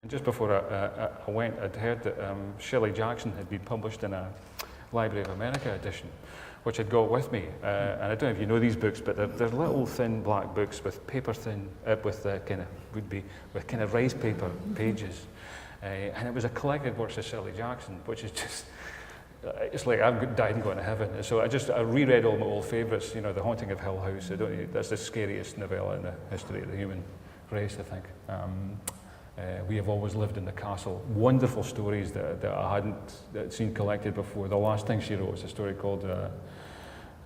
Just before I went, I'd heard that Shirley Jackson had been published in a Library of America edition, which I'd got with me. And I don't know if you know these books, but they're little thin black books with paper thin, with kind of rice paper pages. And it was a collected works of Shirley Jackson, which is just, it's like I'm dying going to heaven. So I reread all my old favourites, you know, The Haunting of Hill House. That's the scariest novella in the history of the human race, I think. We Have Always Lived in the Castle. Wonderful stories that I hadn't seen collected before. The last thing she wrote was a story called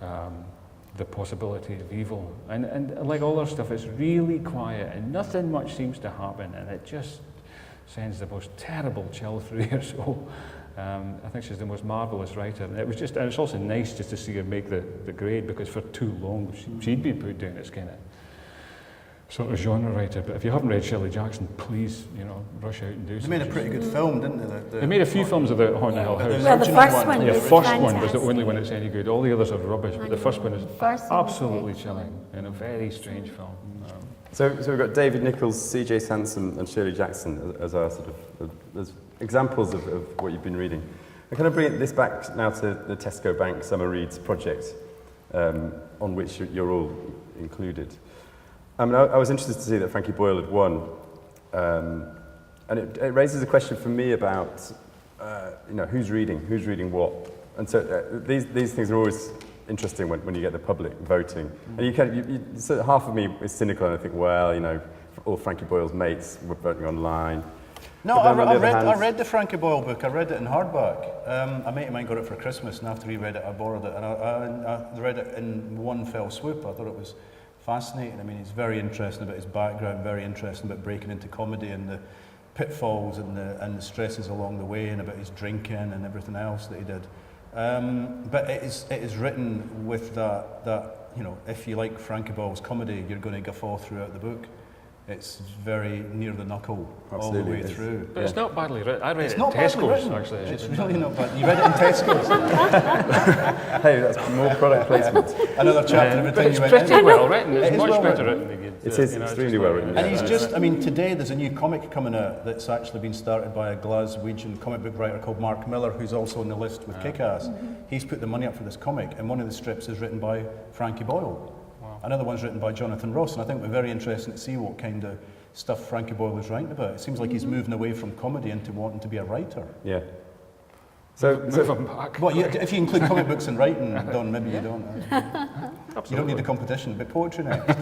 The Possibility of Evil. And like all her stuff, it's really quiet and nothing much seems to happen, and it just sends the most terrible chill through your soul. I think she's the most marvellous writer. And it's also nice just to see her make the grade, because for too long she'd been put down as kind of sort of genre writer. But if you haven't read Shirley Jackson, please, you know, rush out and do something. They made a pretty good film, didn't they? They made a few films of The Haunting of Hill House. Well, the first one The was first one was fantastic. the only one that's any good. All the others are rubbish, but the first one is absolutely chilling and a very strange film. So we've got David Nichols, C.J. Sansom and Shirley Jackson as our sort of as examples of what you've been reading. I'm kind of bringing this back now to the Tesco Bank Summer Reads project, on which you're all included. I mean, I was interested to see that Frankie Boyle had won, and it raises a question for me about, you know, who's reading what, and so these things are always interesting when you get the public voting, and you so half of me is cynical and I think, well, you know, all Frankie Boyle's mates were voting online. No, I read the Frankie Boyle book. I read it in hardback. A mate of mine got it for Christmas, and after he read it, I borrowed it, and I read it in one fell swoop. I thought it was fascinating. I mean, he's very interesting about his background, very interesting about breaking into comedy and the pitfalls and the stresses along the way, and about his drinking and everything else that he did. But it is written with that, you know, if you like Frankie Boyle's comedy, you're going to guffaw throughout the book. It's very near the knuckle all the way through. But it's not badly written. I read It's it not in badly Tesco's, written. actually. It's really not bad. You read it in Tesco's. Hey, that's more product placement. Another chapter But everything it's you went pretty in. well written. It It's is much well better written. written than It is extremely well written. And he's just, I mean, today there's a new comic coming out that's actually been started by a Glaswegian comic book writer called Mark Miller, who's also on the list with Kick-Ass. He's put the money up for this comic, and one of the strips is written by Frankie Boyle. Wow. Another one's written by Jonathan Ross, and I think it'll be very interesting to see what kind of stuff Frankie Boyle is writing about. It seems like he's moving away from comedy into wanting to be a writer. Yeah. So back. Well, if you include comic books and writing, Don, maybe you don't. You don't need a competition, but poetry next.